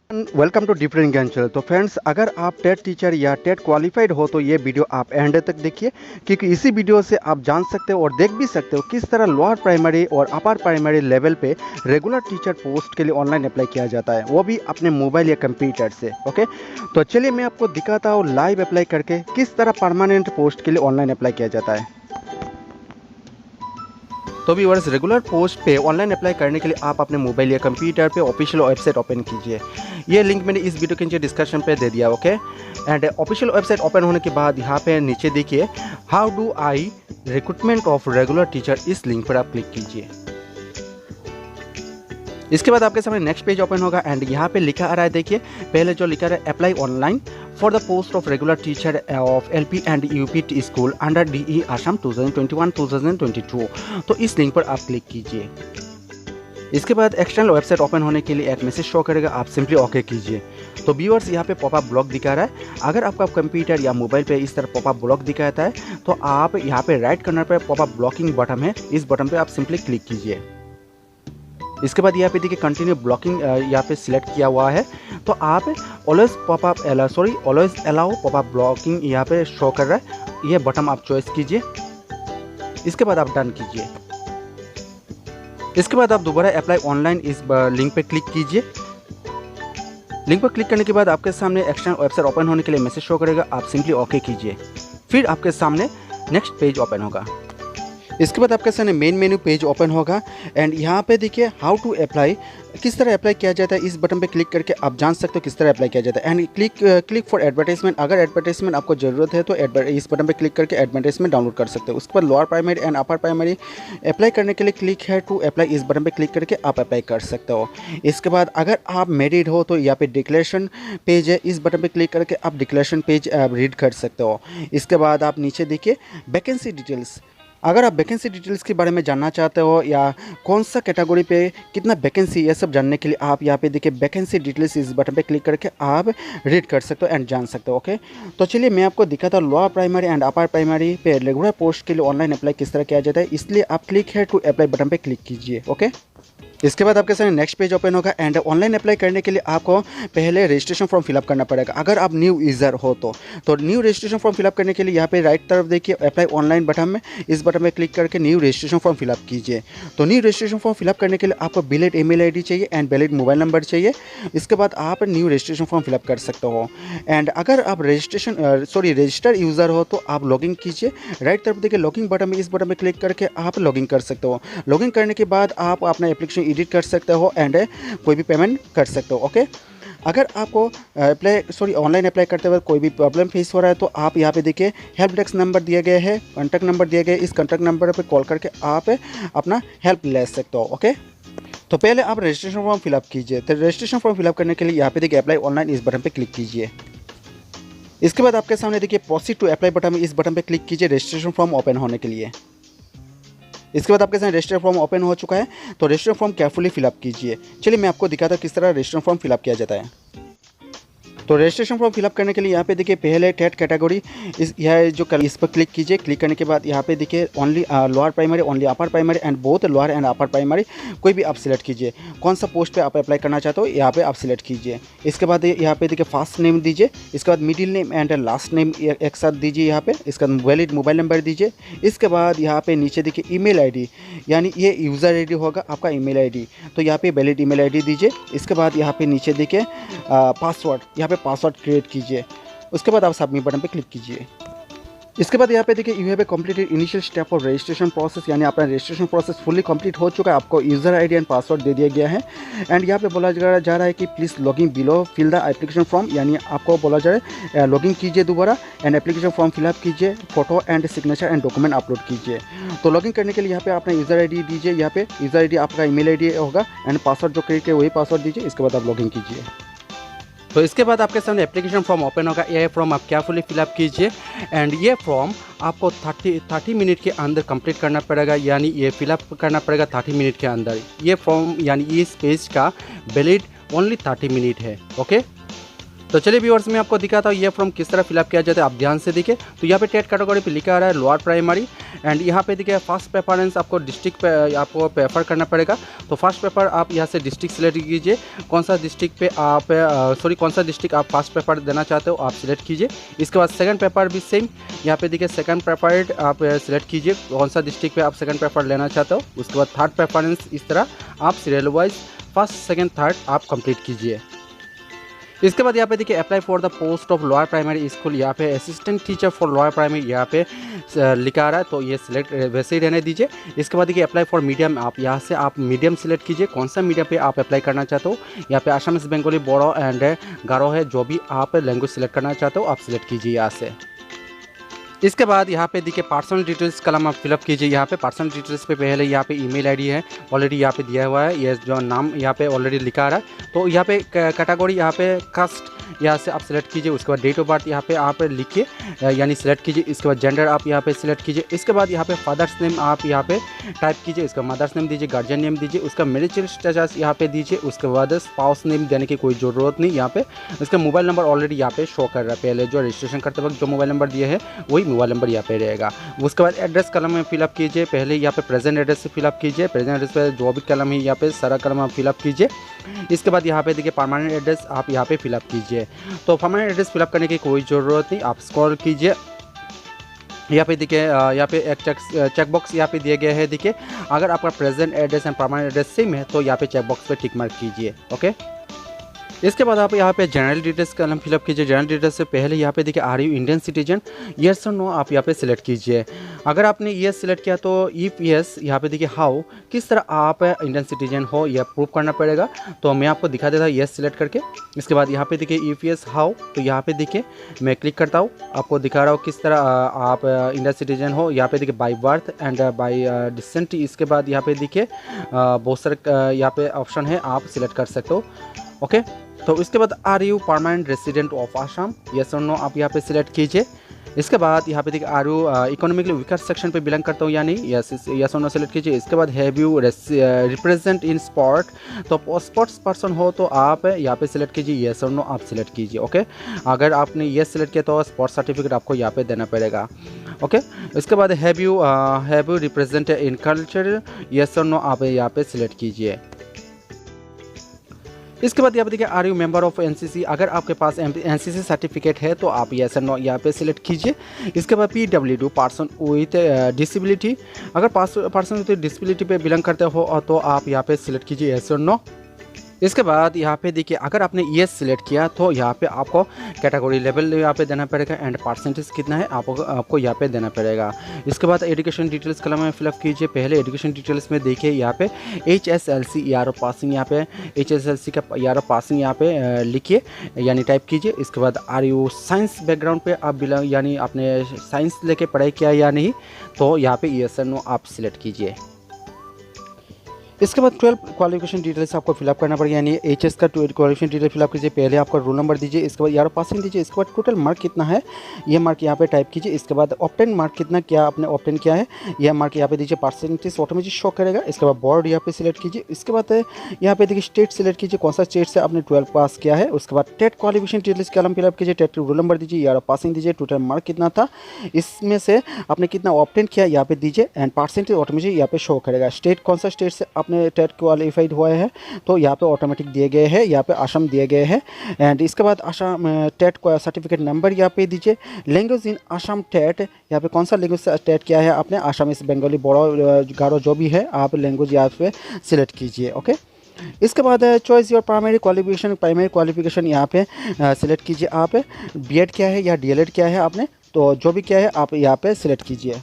Welcome to different ज्ञान channel. तो friends, अगर आप टेट टीचर या टेट क्वालिफाइड हो तो ये वीडियो आप एंड तक देखिए, क्योंकि इसी वीडियो से आप जान सकते हो और देख भी सकते हो किस तरह लोअर प्राइमरी और अपर प्राइमरी लेवल पे रेगुलर टीचर पोस्ट के लिए ऑनलाइन अप्लाई किया जाता है, वो भी अपने मोबाइल या कंप्यूटर से। ओके, तो चलिए मैं आपको दिखाता हूँ लाइव अप्लाई करके किस तरह परमानेंट पोस्ट के लिए ऑनलाइन अप्लाई किया जाता है। तो व्यूअर्स, रेगुलर पोस्ट पे ऑनलाइन अप्लाई करने के लिए आप अपने मोबाइल या कंप्यूटर पे ऑफिशियल वेबसाइट ओपन कीजिए। ये लिंक मैंने इस वीडियो के नीचे डिस्क्रिप्शन पे दे दिया। Okay, and official website open होने के बाद यहाँ पे नीचे देखिए how do I recruitment of regular teacher, इस लिंक पर आप क्लिक कीजिए। इसके बाद आपके सामने नेक्स्ट पेज ओपन होगा एंड यहाँ पे लिखा आ रहा है, देखिए पहले जो लिखा है apply online for the post of regular teacher of LP and UP school under DE Assam 2021-2022। तो इस लिंक पर आप क्लिक कीजिए। इसके बाद एक्सटर्नल वेबसाइट ओपन होने के लिए एक मैसेज शो करेगा, आप सिंपली ओके कीजिए। तो व्यूअर्स, यहाँ पे पॉपअप ब्लॉक दिखा रहा है। अगर आपका कंप्यूटर या मोबाइल पे इस तरह पॉपअप ब्लॉक दिखाता है तो आप यहाँ पे राइट कॉर्नर पे पॉपअप ब्लॉकिंग बटन है, इस बटन पे आप सिंपली क्लिक कीजिए। इसके बाद यहाँ पे देखिए कंटिन्यू ब्लॉकिंग यहाँ पे सिलेक्ट किया हुआ है, तो आप ऑलवेज अलाउ पॉपअप ब्लॉकिंग यहाँ पे शो कर रहा है, ये बटन आप चॉइस कीजिए। इसके बाद आप डन कीजिए। इसके बाद आप दोबारा अप्लाई ऑनलाइन इस लिंक पे क्लिक कीजिए। लिंक पर क्लिक करने के बाद आपके सामने एक्सटर्नल वेबसाइट ओपन होने के लिए मैसेज शो करेगा, आप सिंपली ओके कीजिए। फिर आपके सामने नेक्स्ट पेज ओपन होगा। इसके बाद आपके सामने मेन मेन्यू पेज ओपन होगा एंड यहाँ पे देखिए हाउ टू अप्लाई, किस तरह अप्लाई किया जाता है, इस बटन पे क्लिक करके आप जान सकते हो किस तरह अप्लाई किया जाता है। एंड क्लिक फॉर एडवर्टाइजमेंट, अगर एडवर्टाइजमेंट आपको ज़रूरत है तो इस बटन पे क्लिक करके एडवर्टाइजमेंट डाउनलोड कर सकते हो। उसके बाद lower primary and upper primary apply करने के लिए क्लिक है टू अप्लाई, इस बटन पर क्लिक करके आप अप्लाई कर सकते हो। इसके बाद अगर आप मैरिड हो तो यहाँ पे डिक्लेरेशन पेज है, इस बटन पर क्लिक करके आप डिक्लेरेशन पेज रीड कर सकते हो। इसके बाद आप नीचे देखिए वैकेंसी डिटेल्स, अगर आप वैकेंसी डिटेल्स के बारे में जानना चाहते हो या कौन सा कैटेगरी पे कितना वैकेंसी, ये सब जानने के लिए आप यहाँ पे देखिए वैकेंसी डिटेल्स, इस बटन पे क्लिक करके आप रीड कर सकते हो एंड जान सकते हो। ओके, तो चलिए मैं आपको दिखाता हूँ lower primary and upper primary पे रेगुलर पोस्ट के लिए ऑनलाइन अप्लाई किस तरह किया जाता है। इसलिए आप क्लिक है टू अप्लाई बटन पर क्लिक कीजिए। ओके, इसके बाद आपके सामने नेक्स्ट पेज ओपन होगा एंड ऑनलाइन अप्लाई करने के लिए आपको पहले रजिस्ट्रेशन फॉर्म फिलअप करना पड़ेगा। अगर आप न्यू यूज़र हो तो न्यू रजिस्ट्रेशन फॉर्म फिलअप करने के लिए यहाँ पे राइट तरफ देखिए अप्लाई ऑनलाइन बटन में, इस बटन में क्लिक करके न्यू रजिस्ट्रेशन फॉर्म फिलअप कीजिए। तो न्यू रजिस्ट्रेशन फॉर्म फिलअप करने के लिए आपको वैलिड ईमेल आईडी चाहिए एंड वैलिड मोबाइल नंबर चाहिए। इसके बाद आप न्यू रजिस्ट्रेशन फॉर्म फिलअप कर सकते हो। एंड अगर आप रजिस्टर्ड यूज़र हो तो आप लॉगिन कीजिए। राइट तरफ देखिए लॉगिन बटन में, इस बटन में क्लिक करके आप लॉगिन कर सकते हो। लॉगिन करने के बाद आप अपना एप्लीकेशन एडिट कर सकते हो एंड कोई भी पेमेंट कर सकते हो। ओके, अगर आपको ऑनलाइन अप्लाई करते वक्त कोई भी प्रॉब्लम फेस हो रहा है तो आप यहाँ पे देखिए हेल्प डेस्क नंबर दिया गया है, कॉन्टैक्ट नंबर दिया गया है, इस कॉन्टैक्ट नंबर पे कॉल करके आप अपना हेल्प ले सकते हो। ओके, तो पहले आप रजिस्ट्रेशन फॉर्म फिलअप कीजिए। तो रजिस्ट्रेशन फॉर्म फिलअप करने के लिए यहाँ पे देखिए अप्लाई ऑनलाइन, इस बटन पर क्लिक कीजिए। इसके बाद आपके सामने देखिए प्रोसीड टू अप्लाई बटन में, इस बटन पर क्लिक कीजिए रजिस्ट्रेशन फॉर्म ओपन होने के लिए। इसके बाद आपके साथ रजिस्टर फॉर्म ओपन हो चुका है, तो रजिस्टर फॉर्म केयरफुली फिलअप कीजिए। चलिए मैं आपको दिखाता हूँ किस तरह रजिस्टर फॉर्म फिलअप किया जाता है। तो रजिस्ट्रेशन फॉर्म फिलअप करने के लिए यहाँ पे देखिए पहले टेट कैटेगरी, इस पर क्लिक कीजिए। क्लिक करने के बाद यहाँ पे देखिए only lower primary, only upper primary and both lower and upper primary, कोई भी आप सिलेक्ट कीजिए। कौन सा पोस्ट पे आप अप्लाई करना चाहते हो यहाँ पे आप सिलेक्ट कीजिए। इसके बाद यहाँ पे देखिए फर्स्ट नेम दीजिए, इसके बाद middle name and last name एक साथ दीजिए यहाँ पे। इसका वैलिड मोबाइल नंबर दीजिए। इसके बाद यहाँ पे नीचे देखिए ईमेल आईडी, यानी ये यूज़र आईडी होगा आपका ईमेल आईडी, तो यहाँ पे वैलिड ईमेल आईडी दीजिए। इसके बाद यहाँ पे नीचे देखिए पासवर्ड, यहाँ पे पासवर्ड क्रिएट कीजिए। उसके बाद आप सबमिट बटन पे क्लिक कीजिए। इसके बाद यहाँ पे देखिए you have completed initial step of registration process, यानी अपना रजिस्ट्रेशन प्रोसेस फुली कंप्लीट हो चुका है। आपको यूज़र आईडी एंड पासवर्ड दे दिया गया है एंड यहाँ पे बोला जा रहा है कि please login below fill the application form, यानी आपको बोला जा रहा है लॉगिन कीजिए दोबारा एंड एप्लीकेशन फॉर्म फिलअप कीजिए, photo and signature and document upload कीजिए। तो लॉगिन करने के लिए यहाँ पे अपना यूज़र आईडी दीजिए, यहाँ पे यूज़र आईडी आपका ईमेल आईडी होगा एंड पासवर्ड जो क्रिएट किया वही पासवर्ड दीजिए। इसके बाद आप लॉगिन कीजिए। तो इसके बाद आपके सामने एप्लीकेशन फॉर्म ओपन होगा। ये फॉर्म आप केयरफुली फिलअप कीजिए एंड ये फॉर्म आपको 30 मिनट के अंदर कंप्लीट करना पड़ेगा, यानी ये फिलअप करना पड़ेगा 30 मिनट के अंदर। ये फॉर्म यानी इस पेज का वैलिड ओनली 30 मिनट है। ओके, तो चलिए व्यूअर्स, मैं आपको दिखाता हूँ ये फॉर्म किस तरह फिलअप किया जाता है। आप ध्यान से देखिए, तो यहाँ पे टेट कैटेगरी पे लिखा आ रहा है लोअर प्राइमरी, एंड यहाँ पे देखिए फर्स्ट प्रेफरेंस आपको डिस्ट्रिक्ट पे आपको प्रेफर करना पड़ेगा। तो फर्स्ट पेपर आप यहाँ से डिस्ट्रिक्ट सिलेक्ट कीजिए, कौन सा डिस्ट्रिक्ट पे आप कौन सा डिस्ट्रिक्ट आप फर्स्ट पेपर देना चाहते हो आप सिलेक्ट कीजिए। इसके बाद सेकंड पेपर भी सेम, यहाँ पे देखिए सेकंड पेपर आप सिलेक्ट कीजिए, कौन सा डिस्ट्रिक्ट पे आप सेकंड पेपर लेना चाहते हो। उसके बाद थर्ड प्रेफरेंस, इस तरह आप serial wise first second third आप कंप्लीट कीजिए। इसके बाद यहाँ पे देखिए apply for the post of lower primary school, यहाँ पे assistant teacher for lower primary यहाँ पे लिखा आ रहा है, तो ये सिलेक्ट वैसे ही रहने दीजिए। इसके बाद देखिए अप्लाई फॉर मीडियम, आप यहाँ से आप मीडियम सिलेक्ट कीजिए, कौन सा मीडियम पे आप अप्लाई करना चाहते हो। यहाँ पे आसामीज, बंगाली, बोडो एंड गारो है, जो भी आप लैंग्वेज सिलेक्ट करना चाहते हो आप सिलेक्ट कीजिए यहाँ से। इसके बाद यहाँ पे देखिए पर्सनल डिटेल्स कलम आप फिलअप कीजिए। यहाँ पे पर्सनल डिटेल्स पे पहले यहाँ पे ईमेल आईडी है ऑलरेडी यहाँ पे दिया हुआ है, ये जो नाम यहाँ पे ऑलरेडी लिखा आ रहा है। तो यहाँ पे कैटेगरी यहाँ पे कास्ट यहाँ से आप सिलेक्ट कीजिए। उसके बाद डेट ऑफ बर्थ यहाँ पे आप लिखिए, यानी सिलेक्ट कीजिए। इसके बाद जेंडर आप यहाँ पे सिलेक्ट कीजिए। इसके बाद यहाँ पे फादर्स नेम आप यहाँ पे टाइप कीजिए, इसका मदर्स नेम दीजिए, गार्जियन नेम दीजिए, उसका मैरिजल स्टेटस यहाँ पे दीजिए। उसके बाद स्पाउस नेम देने की कोई ज़रूरत नहीं यहाँ पे। इसका मोबाइल नंबर ऑलरेडी यहाँ पे शो कर रहा है, पहले जो रजिस्ट्रेशन करते वक्त जो मोबाइल नंबर दिए है वही मोबाइल नंबर यहाँ पे रहेगा। उसके बाद एड्रेस कलम में फिलअप कीजिए, पहले यहाँ पे प्रेजेंट एड्रेस से फिलअप कीजिए, प्रेजेंट एड्रेस पे जो भी कलम है यहाँ पे सारा कलम आप फिलअप कीजिए। इसके बाद यहाँ पे देखिए परमानेंट एड्रेस आप यहाँ पे फिलअप कीजिए। तो परमानेंट एड्रेस फिलअप करने की कोई ज़रूरत नहीं, आप स्क्रॉल कीजिए। यहाँ पे देखिए यहाँ पे एक चेक बॉक्स यहाँ पे दिए गए हैं। देखिए अगर आपका present address and permanent address same है तो यहाँ पे चेक बॉक्स पे टिक मार्क कीजिए। ओके, इसके बाद आप यहाँ पे जनरल डिटेल्स का कलम फिलअप कीजिए। जनरल डिटेल्स से पहले यहाँ पे देखिए are you Indian citizen, yes और नो आप यहाँ पे सिलेक्ट कीजिए। अगर आपने येस सिलेक्ट किया तो इफ़ येस यहाँ पे देखिए हाउ, किस तरह आप इंडियन सिटीजन हो यह प्रूव करना पड़ेगा। तो मैं आपको दिखा देता हूँ येस सिलेक्ट करके। इसके बाद यहाँ पे देखिए इफ़ येस हाउ, तो यहाँ पे देखिए मैं क्लिक करता हूँ, आपको दिखा रहा हूँ किस तरह आप इंडियन सिटीजन हो। यहाँ पे देखिए by birth and by descent. इसके बाद यहाँ पे देखिए बहुत सारे यहाँ पे ऑप्शन है, आप सिलेक्ट कर सकते हो। ओके, तो इसके बाद are you permanent resident of Assam, yes और नो आप यहाँ पे सिलेक्ट कीजिए। इसके बाद यहाँ पे देखिए are you economically weaker section पे बिलोंग करता हूँ या नहीं, यस और नो सेलेक्ट कीजिए। इसके बाद have you represent in sport, तो स्पोर्ट्स पर्सन हो तो आप यहाँ पे सिलेक्ट कीजिए, यस और नो आप सिलेक्ट कीजिए। ओके, अगर आपने यस सिलेक्ट किया तो स्पोर्ट्स सर्टिफिकेट आपको यहाँ पे देना पड़ेगा। ओके, इसके बाद have you represent in culture, yes और नो आप यहाँ पे सिलेक्ट कीजिए। इसके बाद यहाँ पे देखिए are you member of NCC, अगर आपके पास एनसीसी सर्टिफिकेट है तो आप यस और नो यहाँ पे सिलेक्ट कीजिए। इसके बाद PWD पर्सन विथ डिसेबिलिटी, अगर पर्सन विथ डिसेबिलिटी पे बिलोंग करते हो तो आप यहाँ पे सिलेक्ट कीजिए, यस और नो। इसके बाद यहाँ पे देखिए अगर आपने येस सिलेक्ट किया तो यहाँ पे आपको कैटेगरी लेवल यहाँ पे देना पड़ेगा एंड परसेंटेज कितना है आपको यहाँ पे देना पड़ेगा। इसके बाद एजुकेशन डिटेल्स कलम में फिलअप कीजिए। पहले एजुकेशन डिटेल्स में देखिए यहाँ पे HSLC ER पासिंग, यहाँ पे HSLC का ER पासिंग यहाँ पे लिखिए यानी टाइप कीजिए। इसके बाद आर यू साइंस बैकग्राउंड पे आप बिलोंग, यानी आपने साइंस लेके पढ़ाई किया या नहीं, तो यहाँ पे येस और नो आप सिलेक्ट कीजिए। इसके बाद 12 क्वालिफिकेशन डिटेल्स आपको फिलअप करना पड़ेगा, यानी HS का 12 क्वालिफिकेशन डिटेल फिलअप कीजिए। पहले आपका रोल नंबर दीजिए, इसके बाद यार पासिंग दीजिए। इसके बाद टोटल मार्क कितना है ये मार्क यहाँ पे टाइप कीजिए। इसके बाद ऑप्टेन मार्क कितना, क्या आपने ऑप्टेन किया है यह मार्क यहाँ पे दीजिए, परसेंटेज ऑटोमेटिक शो करेगा। इसके बाद बोर्ड यहाँ पे सिलेक्ट कीजिए। इसके बाद यहाँ पे देखिए स्टेट सिलेक्ट कीजिए, कौन सा स्टेट से आपने 12 पास किया है। उसके बाद टेट क्वालिफिकेशन डिटेल्स कलम फिलअप कीजिए, टेट रोल नंबर दीजिए, यार पासिंग दीजिए, टोटल मार्क कितना था, इसमें से आपने कितना ऑप्टेन किया यहाँ पे दीजिए एंड परसेंटेज ऑटोमेटिक यहाँ पे शो करेगा। स्टेट कौन सा स्टेट से आपने टेट क्वालिफाइड हुआ है तो यहाँ पे ऑटोमेटिक दिए गए हैं, यहाँ पे असम दिए गए हैं। एंड इसके बाद असम टेट सर्टिफिकेट नंबर यहाँ पे दीजिए। लैंग्वेज इन असम टेट, यहाँ पे कौन सा लैंग्वेज से टेट किया है आपने, आसामीज, बंगाली, बोडो, गारो जो भी है आप लैंग्वेज यहाँ पे सिलेक्ट कीजिए। ओके, इसके बाद चॉइस योर प्राइमरी क्वालिफिकेशन यहाँ पे सिलेक्ट कीजिए। आप B.Ed क्या है या DLED क्या है आपने, तो जो भी क्या है आप यहाँ पे सिलेक्ट कीजिए।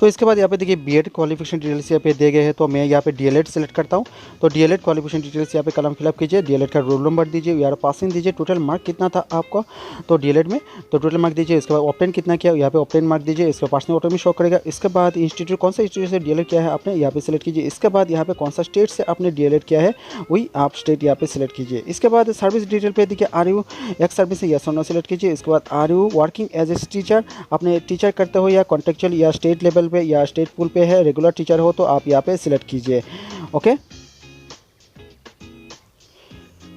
तो इसके बाद यहाँ पे देखिए B.Ed क्वालिफिकेशन डिटेल्स यहाँ पे दिए गए हैं, तो मैं यहाँ पे DLED सेलेक्ट करता हूँ। तो DLED क्वालिफिकेशन डिटेल्स यहाँ पे कलम फिलअप कीजिए, DLED का रोल नंबर दीजिए, यार पासिंग दीजिए, टोटल मार्क कितना था आपका तो DLED में, तो टोटल मार्क दीजिए। इसके बाद ऑप्टेन कितना किया यहाँ पे ऑप्टेन मार्क दीजिए, इसका पर्सनल ऑटोमेटिक शो करेगा। इसके बाद इंस्टीट्यूट कौन सा इंस्टीट्यूट से DLED किया है आपने यहाँ पे सिलेक्ट कीजिए। इसके बाद यहाँ पे कौन सा स्टेट से आपने DLED किया है वही आप स्टेट यहाँ पे सिलेक्ट कीजिए। इसके बाद सर्विस डिटेल पे देखिए आर यू एक्स सर्विस से यस और नो सिलेक्ट कीजिए। इसके बाद are you working as a teacher, आपने टीचर करते हो या कॉन्ट्रेक्चुअल या स्टेट लेवल पे या स्टेट पूल पे है, रेगुलर टीचर हो तो आप यहाँ पे सिलेक्ट कीजिए। ओके,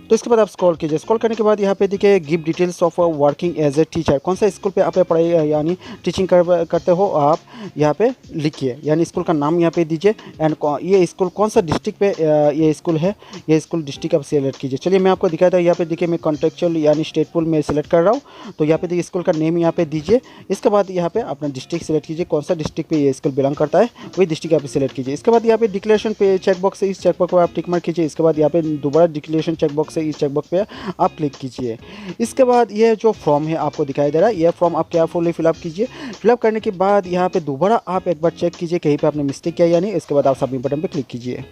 तो इसके बाद आप स्क्रॉल कीजिए। स्क्रॉल करने के बाद यहाँ पे देखिए give details of working as a teacher. कौन सा स्कूल पे आप पढ़ाई यानी टीचिंग करते हो आप यहाँ पे लिखिए, यानी स्कूल का नाम यहाँ पे दीजिए एंड ये स्कूल कौन सा डिस्ट्रिक्ट पे ये स्कूल है, ये स्कूल डिस्ट्रिक्ट आप सिलेक्ट कीजिए। चलिए मैं आपको दिखाता हूँ। यहाँ पे देखिए मैं कॉन्टेक्चुअल यानी स्टेट पुल में सिलेक्ट कर रहा हूँ। तो यहाँ पे देखिए स्कूल का नेम यहाँ पे दीजिए। इसके बाद यहाँ पे अपना डिस्ट्रिक्ट सिलेक्ट कीजिए, कौन सा डिस्ट्रिक्ट पे ये स्कूल बिलोंग करता है वही डिस्ट्रिक्ट यहाँ पे सिलेक्ट कीजिए। इसके बाद यहाँ पे डिक्लेरेशन पे चेकबॉक्स है, इस चेकबॉक्स पर आप टिक मार्क कीजिए। इसके बाद यहाँ पे दोबारा डिक्लेरेशन चेकबॉक्स है, इस चेकबॉक्स पे आप क्लिक कीजिए। इसके बाद ये जो फॉर्म है आपको दिखाई दे रहा है, यह फॉर्म आप केयरफुली फिलअप कीजिए। फिलअप करने के बाद यहाँ पे दोबारा आप एक बार चेक कीजिए कहीं पे आपने मिस्टेक किया या नहीं। इसके बाद आप सबमिट बटन पे क्लिक कीजिए।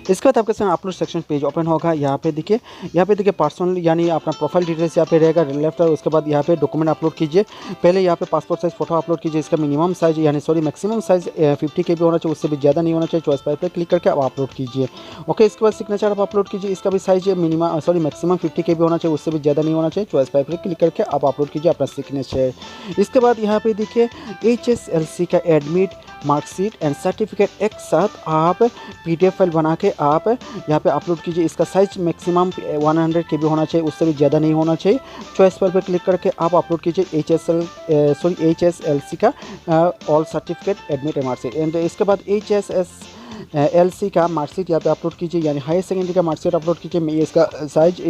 इसके बाद आपके सामने अपलोड सेक्शन पेज ओपन होगा। यहाँ पे देखिए पर्सनल यानी अपना प्रोफाइल डिटेल्स यहाँ पे रहेगा लेफ्ट। और उसके बाद यहाँ पे डॉक्यूमेंट अपलोड कीजिए। पहले यहाँ पे पासपोर्ट साइज फोटो अपलोड कीजिए। इसका मिनिमम साइज यानी मैक्सिमम साइज 50 KB होना चाहिए, उससे भी ज़्यादा नहीं होना चाहिए। चॉइस पर क्लिक करके आप अपलोड कीजिए। ओके, इसके बाद सिग्नेचर आप अपलोड कीजिए। इसका भी साइज मैक्सिमम 50 KB होना चाहिए, उससे भी ज़्यादा नहीं होना चाहिए। चॉइस पर क्लिक करके आप अपलोड कीजिए अपना सिग्नेचर। इसके बाद यहाँ पे देखिए HSLC का एडमिट मार्कशीट एंड सर्टिफिकेट एक साथ आप PDF फाइल बना के आप यहाँ पे अपलोड कीजिए। इसका साइज मैक्सिमम 100 KB होना चाहिए, उससे भी ज़्यादा नहीं होना चाहिए। चॉइस पर क्लिक करके आप अपलोड कीजिए HSLC का all certificate admit marksheet. And इसके बाद HSLC का मार्कशीट यहाँ पे अपलोड कीजिए, यानी हायर सेकेंडरी का मार्कशीट अपलोड कीजिए। मैं इसका साइज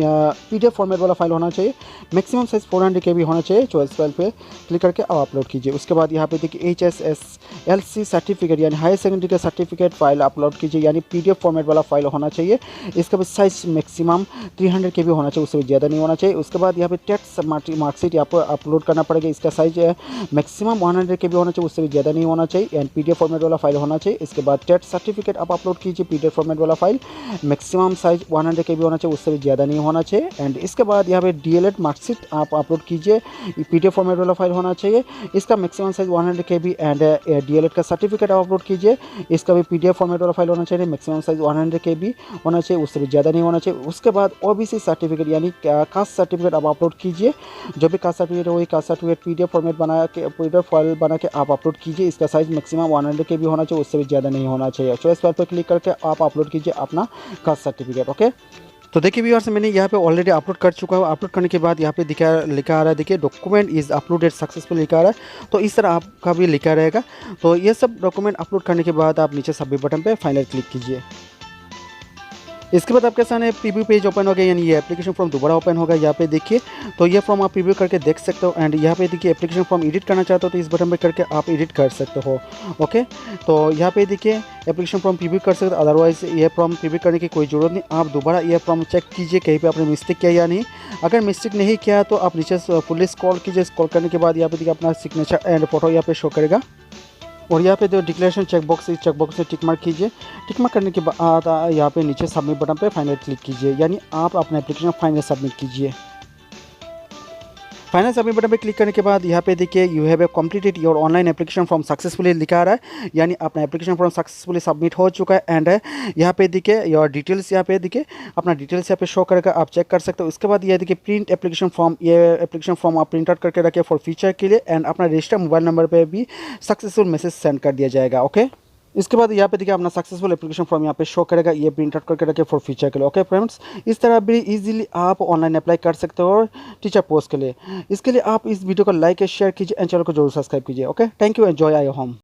PDF फॉर्मेट वाला फाइल होना चाहिए, मैक्सिमम साइज 400 KB होना चाहिए। चॉइस फाइल पे क्लिक करके आप अपलोड कीजिए। उसके बाद यहाँ पे देखिए HSLC सर्टिफिकेट यानी हायर सेकेंडरी का सर्टिफिकेट फाइल अपलोड कीजिए, यानी PDF फॉर्मेट वाला फाइल होना चाहिए। इसका भी साइज मैक्सिमम 300 KB होना चाहिए, उससे भी ज़्यादा नहीं होना चाहिए। उसके बाद यहाँ पे टेस्ट मार्कशीट यहाँ पर अपलोड करना पड़ेगा। इसका साइज मैक्सिमम 100 KB होना चाहिए, उससे भी ज़्यादा नहीं होना चाहिए एंड PDF फॉर्मेट वाला फाइल होना चाहिए। इसके बाद टेस्ट सर्टिफिकेट आप अपलोड कीजिए PDF फॉर्मेट वाला फाइल, मैक्सिमम साइज 100 KB होना चाहिए, उससे भी ज़्यादा नहीं होना चाहिए। एंड इसके बाद यहाँ पे DLED मार्कशीट आप अपलोड कीजिए, PDF फॉर्मेट वाला फाइल होना चाहिए। इसका maximum size 100 KB and DLED का सर्टिफिकेट आप अपलोड कीजिए। इसका भी PDF फॉर्मेट वाला फाइल होना चाहिए, मैक्सिमम साइज 100 KB होना चाहिए, उससे भी ज़्यादा नहीं होना चाहिए। उसके बाद OBC सर्टिफिकेट यानी कास्ट सर्टिफिकेट आप अपलोड कीजिए। जो भी कास्ट सर्टिफिकेट है वही कास्ट सर्टिफिकेट PDF फॉर्मेट बना के PDF फाइल बना के आप अपलोड कीजिए। इसका साइज मैक्सिमम 100 KB होना चाहिए, उससे भी ज़्यादा नहीं होना चाहिए। चॉइस पर क्लिक करके आप अपलोड कीजिए अपना कास्ट सर्टिफिकेट। ओके, तो देखिए व्यूअर्स मैंने यहाँ पे ऑलरेडी अपलोड कर चुका हूँ। अपलोड करने के बाद यहाँ पे लिखा आ रहा है, देखिए डॉक्यूमेंट इज़ अपलोडेड सक्सेसफुल लिखा आ रहा है। तो इस तरह आपका भी लिखा रहेगा। तो ये सब डॉक्यूमेंट अपलोड करने के बाद आप नीचे सबमिट बटन पे फाइनल क्लिक कीजिए। इसके बाद आपके सामने प्रीव्यू पेज ओपन हो गया, यानी ये एप्लीकेशन फॉर्म दोबारा ओपन होगा। यहाँ पे देखिए, तो ये फॉर्म आप प्रीव्यू करके देख सकते हो। एंड यहाँ पे देखिए एप्लीकेशन फॉर्म एडिट करना चाहते हो तो इस बटन पे करके आप एडिट कर सकते हो। ओके, तो यहाँ पे देखिए एप्लीकेशन फॉर्म प्रीव्यू कर सकते हो, अदरवाइज ये फॉर्म प्रीव्यू करने की कोई ज़रूरत नहीं। आप दोबारा ये फॉर्म चेक कीजिए कहीं पर आपने मिस्टेक किया या नहीं। अगर मिस्टेक नहीं किया तो आप नीचे फुल्ली स्क्रॉल कीजिए। स्क्रॉल करने के बाद यहाँ पे देखिए अपना सिग्नेचर एंड फोटो यहाँ पे शो करेगा। और यहाँ पे जो डिक्लेरेशन चेकबॉक्स, इस चेकबॉक्स से टिक मार्क कीजिए। टिक मार्क करने के बाद यहाँ पे नीचे सबमिट बटन पे फाइनल क्लिक कीजिए, यानी आप अपना एप्लीकेशन फाइनल सबमिट कीजिए। फाइनल सबमिट बटन पे क्लिक करने के बाद यहाँ पे देखिए you have completed your online application form successfully लिखा आ रहा है, यानी अपना एप्लीकेशन फॉर्म सक्सेसफुली सबमिट हो चुका है। एंड यहाँ पे देखिए योर डिटेल्स, यहाँ पे देखिए अपना डिटेल्स यहाँ पे शो करेगा, आप चेक कर सकते हो। उसके बाद ये देखिए प्रिंट एप्लीकेशन फॉर्म, ये एप्लीकेशन फॉर्म आप प्रिंट आउट करके रखिए फॉर फ्यूचर के लिए। एंड अपना रजिस्टर मोबाइल नंबर पर भी सक्सेसफुल मैसेज सेंड कर दिया जाएगा। ओके, इसके बाद यहाँ पे देखिए अपना सक्सेसफुल एप्लीकेशन फॉर्म यहाँ पे शो करेगा, ये प्रिंट आउट करके रखे फॉर फ्यूचर के लिए। ओके फ्रेंड्स, इस तरह भी इजीली आप ऑनलाइन अप्लाई कर सकते हो टीचर पोस्ट के लिए। इसके लिए आप इस वीडियो को लाइक शेयर कीजिए एंड चैनल को जरूर सब्सक्राइब कीजिए। Okay, thank you, enjoy your home.